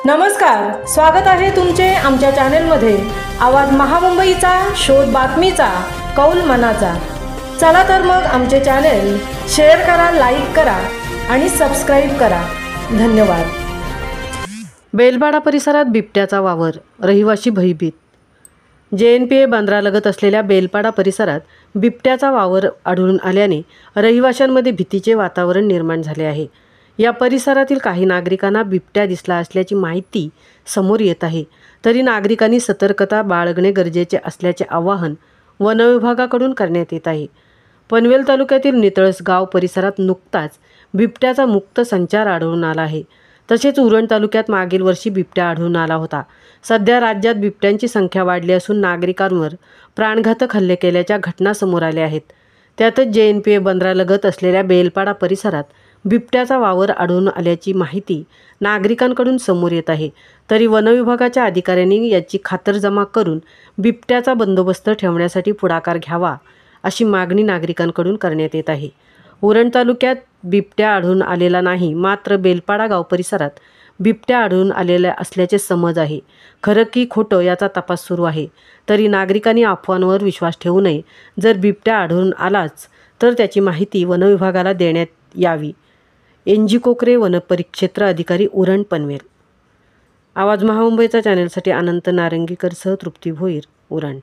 नमस्कार, स्वागत आहे तुमचे आमच्या चॅनेलमध्ये। आवाज महामुंबईचा, शोध बातमीचा, कौल मनाचा। चला तर मग आमचे चॅनेल शेअर करा, लाईक करा आणि सबस्क्राइब करा। धन्यवाद। बेलपाडा परिसरात बिबट्याचा वावर, रहिवासी भयभीत। JNPA बंदरालगत असलेल्या बेलपाडा परिसरात बिबट्याचा वावर आढळून आल्याने रहिवाशांमध्ये भीतीचे वातावरण निर्माण झाले आहे। या परिसरातील काही नागरिकांना बिबट्या दिसला असल्याची माहिती समोर येत आहे, तरी नागरिकांनी सतर्कता बाळगणे गरजेचे असल्याचे आवाहन वन विभागाकडून करण्यात येत आहे। पनवेल तालुक्यातील नितळस गाव परिसरात नुकताच बिबट्याचा मुक्त संचार आढळून आला आहे। तसेच उरण तालुक्यात मागील वर्षी बिबट्या आढळून आला होता। सध्या राज्यात बिबट्यांची संख्या वाढली असून नागरिकांवर प्राणघातक हल्ले केल्याच्या घटना समोर आल्या आहेत। त्यातच JNPA बंदरालगत असलेल्या बेलपाडा परिसरात बिबट्याचा वावर आढळून आल्याची माहिती नागरिकांकडून समोर येत आहे, तरी वन विभागाच्या अधिकाऱ्यांनी याची खातरजमा करून बिबट्याचा बंदोबस्त ठेवण्यासाठी पुढाकार घ्यावा अशी मागणी नागरिकांकडून करण्यात येत आहे। उरण तालुक्यात बिबट्या आढळून आलेला नाही, मात्र बेलपाडा गाव परिसरात बिबट्या आढळून आलेल्या असल्याचे समज आहे। खरं की खोटं याचा तपास सुरू आहे, तरी नागरिकांनी अफवांवर विश्वास ठेवू नये। जर बिबट्या आढळून आलाच तर त्याची माहिती वन विभागाला देण्यात यावी। NG कोकरे, वन परिक्षेत्र अधिकारी, उरण, पनवेल। आवाज महामुंबईचा चॅनलसाठी अनंत नारंगीकर सह तृप्ती भोईर, उरण।